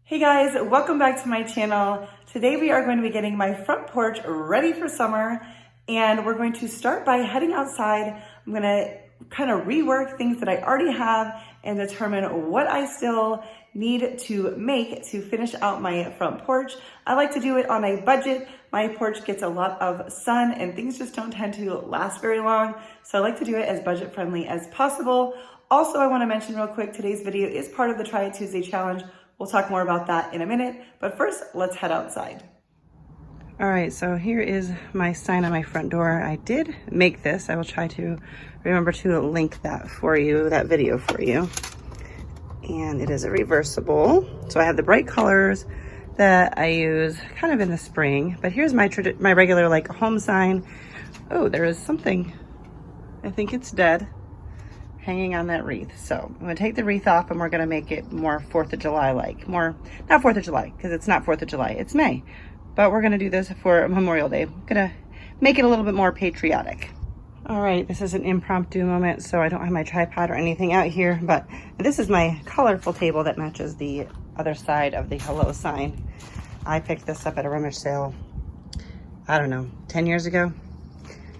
Hey guys, welcome back to my channel. Today we are going to be getting my front porch ready for summer, and we're going to start by heading outside. I'm gonna kind of rework things that I already have and determine what I still need to make to finish out my front porch. I like to do it on a budget. My porch gets a lot of sun and things just don't tend to last very long, so I like to do it as budget friendly as possible. Also, I want to mention real quick, today's video is part of the Try It Tuesday challenge. We'll talk more about that in a minute, but first, let's head outside. All right, so here is my sign on my front door. I did make this. I will try to remember to link that for you, that video for you. And it is a reversible. So I have the bright colors that I use kind of in the spring, but here's my regular like home sign. Oh, there is something, I think it's dead, hanging on that wreath. So I'm gonna take the wreath off and we're gonna make it more 4th of July like. More, not 4th of July, because it's not 4th of July, it's May. But we're gonna do this for Memorial Day. I'm gonna make it a little bit more patriotic. All right, this is an impromptu moment, so I don't have my tripod or anything out here, but this is my colorful table that matches the other side of the hello sign. I picked this up at a rummage sale, I don't know, 10 years ago.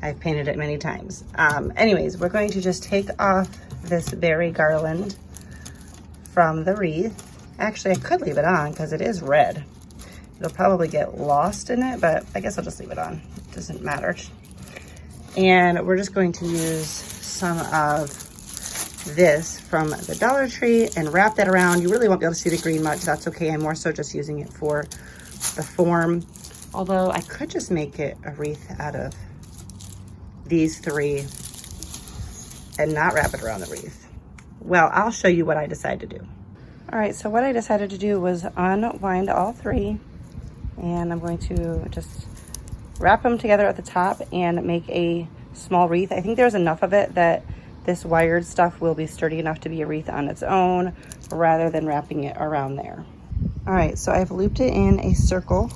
I've painted it many times. Anyways, we're going to just take off this berry garland from the wreath. Actually, I could leave it on because it is red. It'll probably get lost in it, but I guess I'll just leave it on. It doesn't matter. And we're just going to use some of this from the Dollar Tree and wrap that around. You really won't be able to see the green much. That's okay. I'm more so just using it for the form. Although I could just make it a wreath out of these three and not wrap it around the wreath. Well, I'll show you what I decided to do. All right, so what I decided to do was unwind all three, and I'm going to just wrap them together at the top and make a small wreath. I think there's enough of it that this wired stuff will be sturdy enough to be a wreath on its own rather than wrapping it around there. All right, so I've looped it in a circle,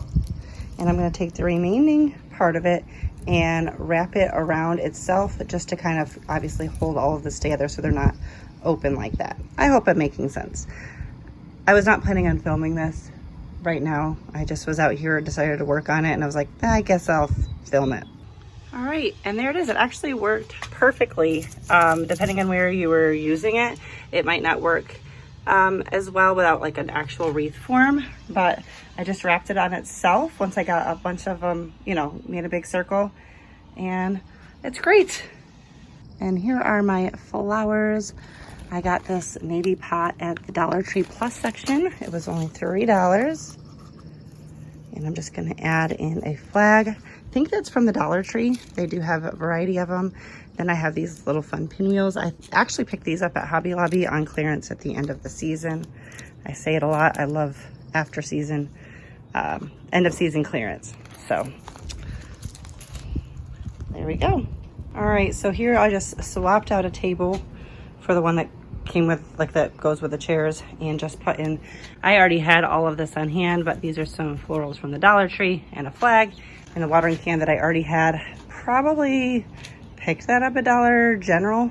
and I'm going to take the remaining part of it and wrap it around itself just to kind of obviously hold all of this together so they're not open like that. I hope I'm making sense. I was not planning on filming this right now. I just was out here, decided to work on it, and I was like, I guess I'll film it. All right, and there it is. It actually worked perfectly. Depending on where you were using it, it might not work as well without like an actual wreath form, but I just wrapped it on itself once I got a bunch of them, you know, made a big circle, and it's great. And here are my flowers. I got this navy pot at the Dollar Tree Plus section. It was only $3. And I'm just gonna add in a flag. I think that's from the Dollar Tree. They do have a variety of them. Then I have these little fun pinwheels. I actually picked these up at Hobby Lobby on clearance at the end of the season. I say it a lot. I love after season, end of season clearance. So there we go. All right, so here I just swapped out a table for the one that came with, like that goes with the chairs, and just put in, I already had all of this on hand, but these are some florals from the Dollar Tree and a flag and a watering can that I already had. Probably picked that up at Dollar General,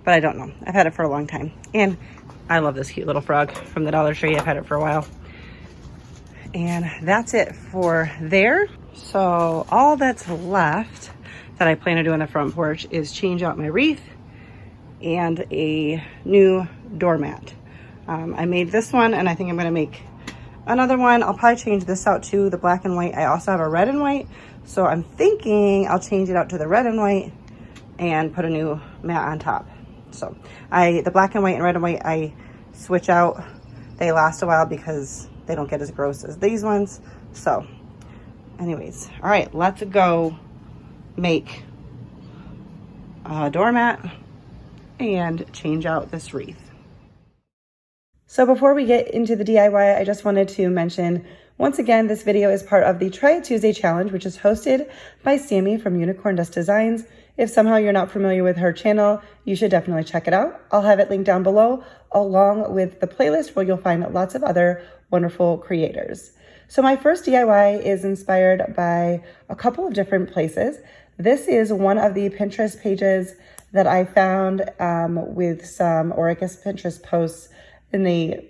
but I don't know. I've had it for a long time. And I love this cute little frog from the Dollar Tree. I've had it for a while. And that's it for there. So all that's left that I plan to do on the front porch is change out my wreath and a new doormat. I made this one, and I think I'm gonna make another one. I'll probably change this out too, the black and white. I also have a red and white, so I'm thinking I'll change it out to the red and white and put a new mat on top. So the black and white and red and white, I switch out. They last a while because they don't get as gross as these ones. So anyways, all right, let's go make a doormat and change out this wreath. So before we get into the DIY, I just wanted to mention, once again, this video is part of the Try It Tuesday challenge, which is hosted by Sammie from Unicorn Dust Designs. If somehow you're not familiar with her channel, you should definitely check it out. I'll have it linked down below, along with the playlist where you'll find lots of other wonderful creators. So my first DIY is inspired by a couple of different places. This is one of the Pinterest pages that I found with some, or I guess Pinterest posts in the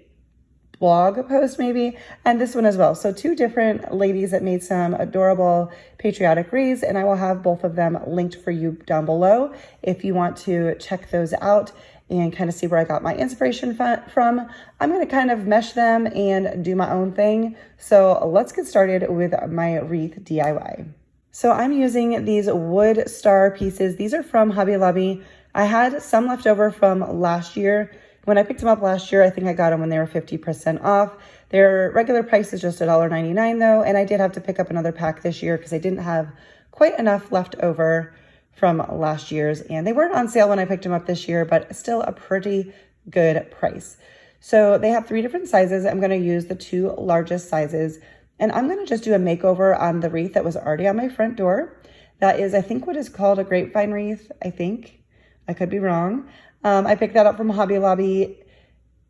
blog post maybe, and this one as well. So two different ladies that made some adorable patriotic wreaths, and I will have both of them linked for you down below if you want to check those out and kind of see where I got my inspiration from. I'm going to kind of mesh them and do my own thing. So let's get started with my wreath DIY. So I'm using these wood star pieces. These are from Hobby Lobby. I had some left over from last year. When I picked them up last year, I think I got them when they were 50% off. Their regular price is just $1.99 though, and I did have to pick up another pack this year because I didn't have quite enough left over from last year's, and they weren't on sale when I picked them up this year, but still a pretty good price. So they have 3 different sizes. I'm going to use the 2 largest sizes, and I'm going to just do a makeover on the wreath that was already on my front door. That is, I think, what is called a grapevine wreath, I think. I could be wrong. I picked that up from Hobby Lobby.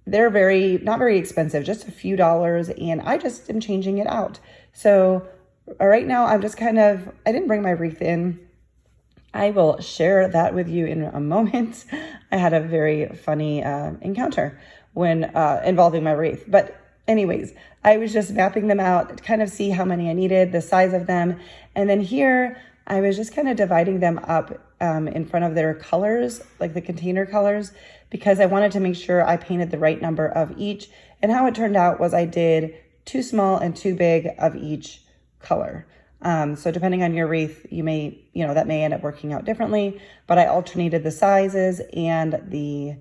They're not very expensive, just a few dollars, and I just am changing it out. So right now I'm just I didn't bring my wreath in. I will share that with you in a moment. I had a very funny encounter when involving my wreath. But anyways, I was just mapping them out to kind of see how many I needed, the size of them. And then here, I was just kind of dividing them up in front of their colors, like the container colors, because I wanted to make sure I painted the right number of each. And how it turned out was I did 2 small and 2 big of each color. So depending on your wreath, that may end up working out differently, but I alternated the sizes and the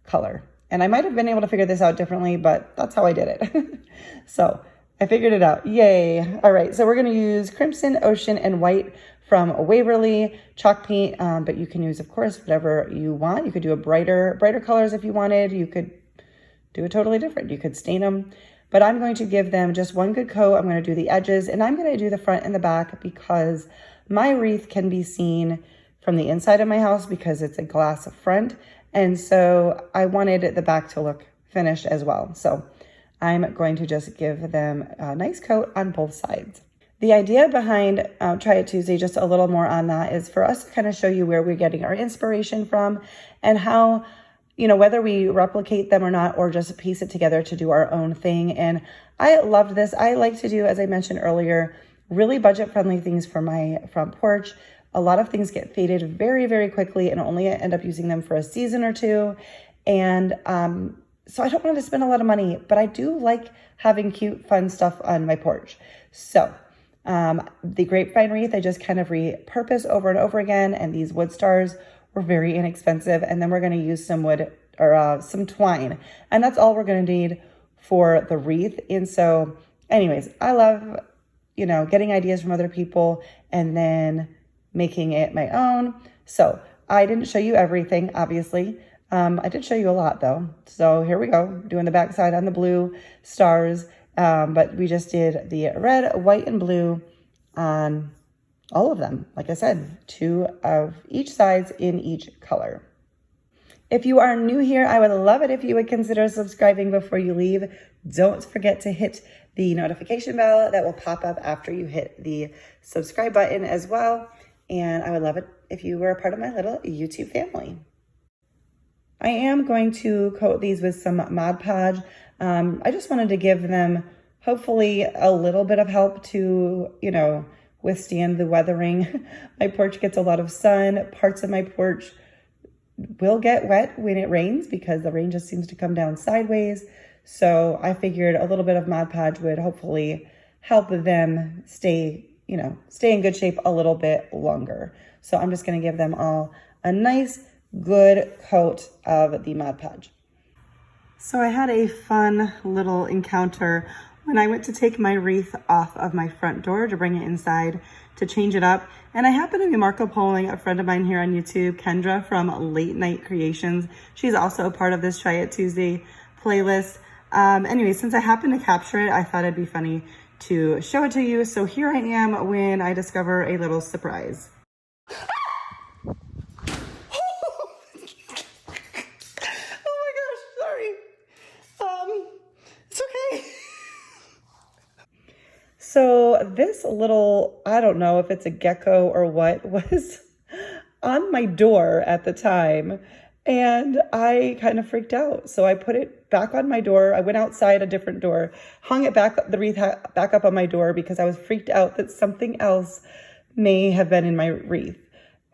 color. And I might have been able to figure this out differently, but that's how I did it. So I figured it out. Yay. All right. So we're going to use Crimson, Ocean, and White from Waverly chalk paint, but you can use, of course, whatever you want. You could do a brighter colors if you wanted. You could do it totally different. You could stain them, but I'm going to give them just one good coat. I'm going to do the edges, and I'm going to do the front and the back because my wreath can be seen from the inside of my house because it's a glass front, and so I wanted the back to look finished as well. So I'm going to just give them a nice coat on both sides. The idea behind Try It Tuesday, just a little more on that, is for us to kind of show you where we're getting our inspiration from and how, whether we replicate them or not, or just piece it together to do our own thing. And I loved this. I like to do, as I mentioned earlier, really budget-friendly things for my front porch. A lot of things get faded very, very quickly and only end up using them for a season or two. And so I don't want to spend a lot of money, but I do like having cute, fun stuff on my porch. So the grapevine wreath, I just kind of repurpose over and over again. And these wood stars were very inexpensive. And then we're going to use some wood or some twine. And that's all we're going to need for the wreath. And so anyways, I love, getting ideas from other people and then making it my own. So I didn't show you everything, obviously. I did show you a lot though. So here we go, doing the backside on the blue stars. But we just did the red, white, and blue on all of them. Like I said, 2 of each size in each color. If you are new here, I would love it if you would consider subscribing before you leave. Don't forget to hit the notification bell that will pop up after you hit the subscribe button as well. And I would love it if you were a part of my little YouTube family. I am going to coat these with some Mod Podge. I just wanted to give them hopefully a little bit of help to, withstand the weathering. My porch gets a lot of sun. Parts of my porch will get wet when it rains because the rain just seems to come down sideways. So I figured a little bit of Mod Podge would hopefully help them stay in good shape a little bit longer. So I'm just going to give them all a nice, good coat of the Mod Podge. So I had a fun little encounter when I went to take my wreath off of my front door to bring it inside to change it up. And I happened to be Marco Poloing a friend of mine here on YouTube, Kendra from Late Night Creations. She's also a part of this Try It Tuesday playlist. Anyway, since I happened to capture it, I thought it'd be funny to show it to you. So here I am when I discover a little surprise. So this little, I don't know if it's a gecko or what, was on my door at the time, and I kind of freaked out. So I put it back on my door. I went outside a different door, hung it back, the wreath back up on my door because I was freaked out that something else may have been in my wreath.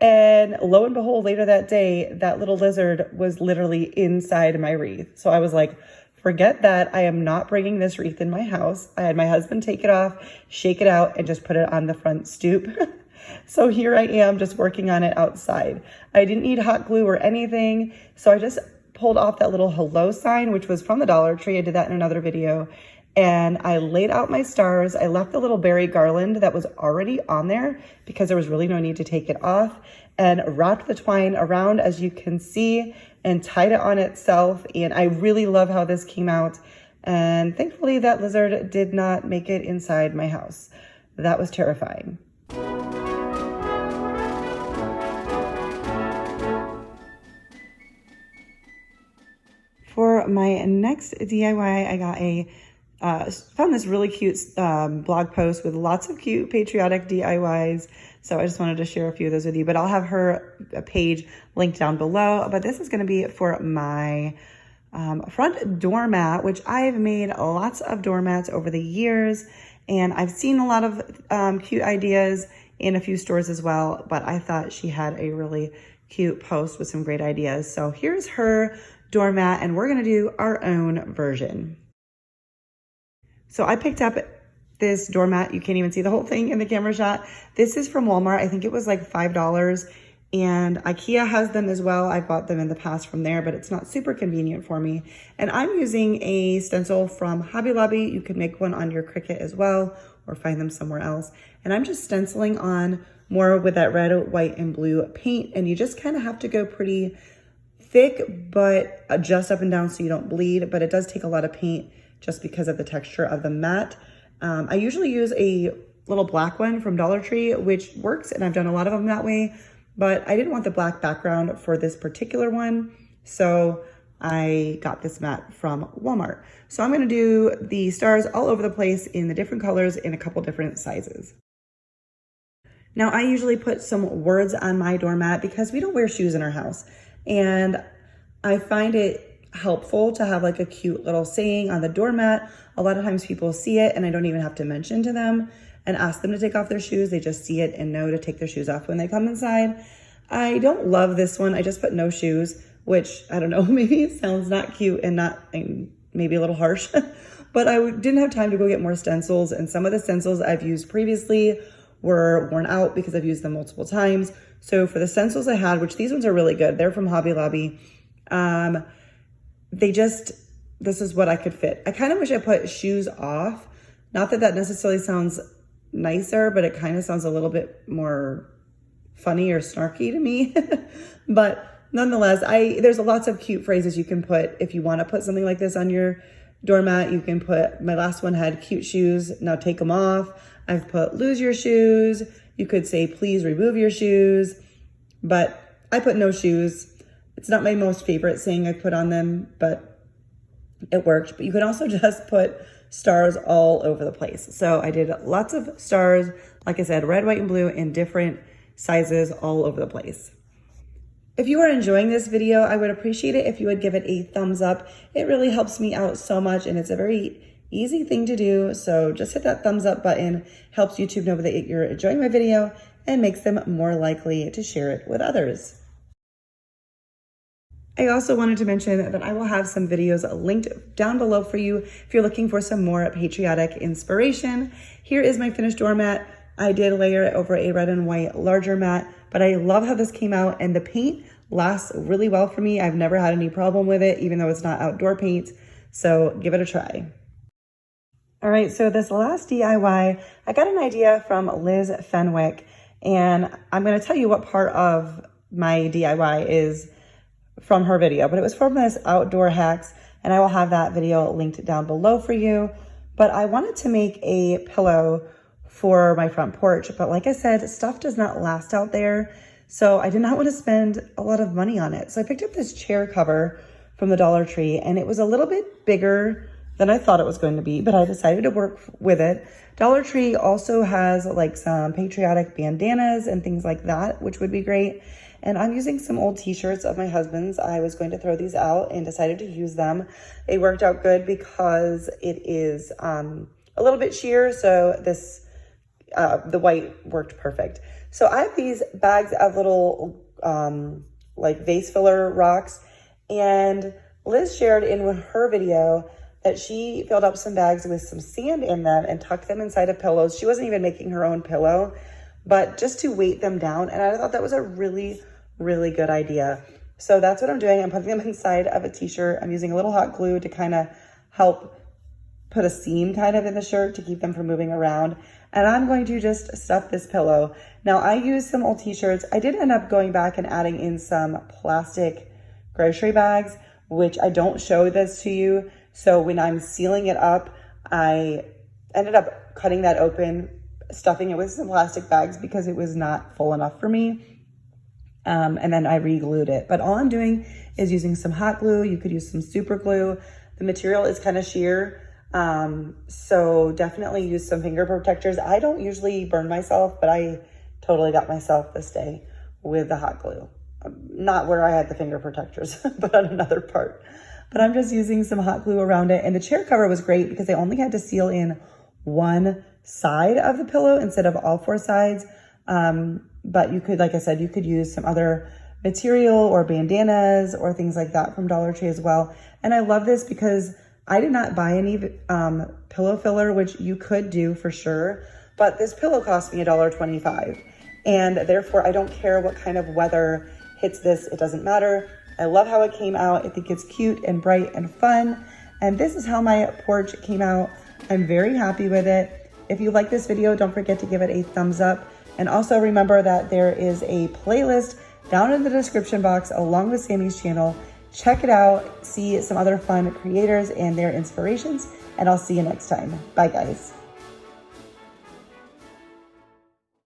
And lo and behold, later that day, that little lizard was literally inside my wreath. So I was like, forget that. I am not bringing this wreath in my house. I had my husband take it off, shake it out, and just put it on the front stoop. So here I am just working on it outside. I didn't need hot glue or anything. So I just pulled off that little hello sign, which was from the Dollar Tree. I did that in another video. And I laid out my stars. I left the little berry garland that was already on there because there was really no need to take it off, and wrapped the twine around, as you can see, and tied it on itself. And I really love how this came out. And thankfully that lizard did not make it inside my house. That was terrifying. For my next DIY, I got found this really cute blog post with lots of cute patriotic DIYs. So I just wanted to share a few of those with you, but I'll have her page linked down below. But this is going to be for my front doormat, which I've made lots of doormats over the years. And I've seen a lot of cute ideas in a few stores as well, but I thought she had a really cute post with some great ideas. So here's her doormat, and we're going to do our own version. So I picked up this doormat. You can't even see the whole thing in the camera shot. This is from Walmart. I think it was like $5, and IKEA has them as well. I bought them in the past from there, but it's not super convenient for me. And I'm using a stencil from Hobby Lobby. You can make one on your Cricut as well, or find them somewhere else. And I'm just stenciling on more with that red, white, and blue paint. And you just kind of have to go pretty thick, but adjust up and down so you don't bleed. But it does take a lot of paint just because of the texture of the mat. I usually use a little black one from Dollar Tree, which works, and I've done a lot of them that way, but I didn't want the black background for this particular one, so I got this mat from Walmart. So I'm gonna do the stars all over the place in the different colors in a couple different sizes. Now, I usually put some words on my doormat because we don't wear shoes in our house, and I find it helpful to have like a cute little saying on the doormat. A lot of times people see it and I don't even have to mention to them and ask them to take off their shoes. They just see it and know to take their shoes off when they come inside. I don't love this one. I just put no shoes, which I don't know, maybe it sounds not cute and not, maybe a little harsh, but I didn't have time to go get more stencils. And some of the stencils I've used previously were worn out because I've used them multiple times. So for the stencils I had, which these ones are really good, they're from Hobby Lobby. This is what I could fit. I kind of wish I put shoes off. Not that that necessarily sounds nicer, but it kind of sounds a little bit more funny or snarky to me. But nonetheless, there's lots of cute phrases you can put if you want to put something like this on your doormat. You can put, my last one had cute shoes, now take them off. I've put lose your shoes. You could say please remove your shoes, but I put no shoes. It's not my most favorite saying I put on them, but it worked. But you can also just put stars all over the place. So I did lots of stars, like I said, red, white, and blue in different sizes all over the place. If you are enjoying this video, I would appreciate it if you would give it a thumbs up. It really helps me out so much, and it's a very easy thing to do. So just hit that thumbs up button, helps YouTube know that you're enjoying my video and makes them more likely to share it with others. I also wanted to mention that I will have some videos linked down below for you if you're looking for some more patriotic inspiration. Here is my finished doormat. I did layer it over a red and white larger mat, but I love how this came out, and the paint lasts really well for me. I've never had any problem with it, even though it's not outdoor paint. So give it a try. All right, so this last DIY, I got an idea from Liz Fenwick, and I'm gonna tell you what part of my DIY is from her video, but it was from this outdoor hacks, and I will have that video linked down below for you. But I wanted to make a pillow for my front porch, but like I said, stuff does not last out there, so I did not want to spend a lot of money on it. So I picked up this chair cover from the Dollar Tree, and it was a little bit bigger than I thought it was going to be, but I decided to work with it. Dollar Tree also has like some patriotic bandanas and things like that, which would be great. And I'm using some old t-shirts of my husband's. I was going to throw these out and decided to use them. It worked out good because it is a little bit sheer, so this the white worked perfect. So I have these bags of little like vase filler rocks, and Liz shared in her video that she filled up some bags with some sand in them and tucked them inside of pillows. She wasn't even making her own pillow, but just to weight them down. And I thought that was a really, really good idea. So that's what I'm doing. I'm putting them inside of a t-shirt. I'm using a little hot glue to kind of help put a seam kind of in the shirt to keep them from moving around. And I'm going to just stuff this pillow. Now I used some old t-shirts. I did end up going back and adding in some plastic grocery bags, which I don't show this to you. So when I'm sealing it up, I ended up cutting that open, stuffing it with some plastic bags because it was not full enough for me. And then I re-glued it. But all I'm doing is using some hot glue. You could use some super glue. The material is kind of sheer. So definitely use some finger protectors. I don't usually burn myself, but I totally got myself this day with the hot glue. Not where I had the finger protectors, but on another part. But I'm just using some hot glue around it. And the chair cover was great because I only had to seal in one side of the pillow instead of all four sides. But you could, like I said, you could use some other material or bandanas or things like that from Dollar Tree as well. And I love this because I did not buy any pillow filler, which you could do for sure. But this pillow cost me $1.25. And therefore, I don't care what kind of weather hits this. It doesn't matter. I love how it came out. I think it's cute and bright and fun. And this is how my porch came out. I'm very happy with it. If you like this video, don't forget to give it a thumbs up. And also remember that there is a playlist down in the description box along with Sammie's channel. Check it out, see some other fun creators and their inspirations, and I'll see you next time. Bye guys.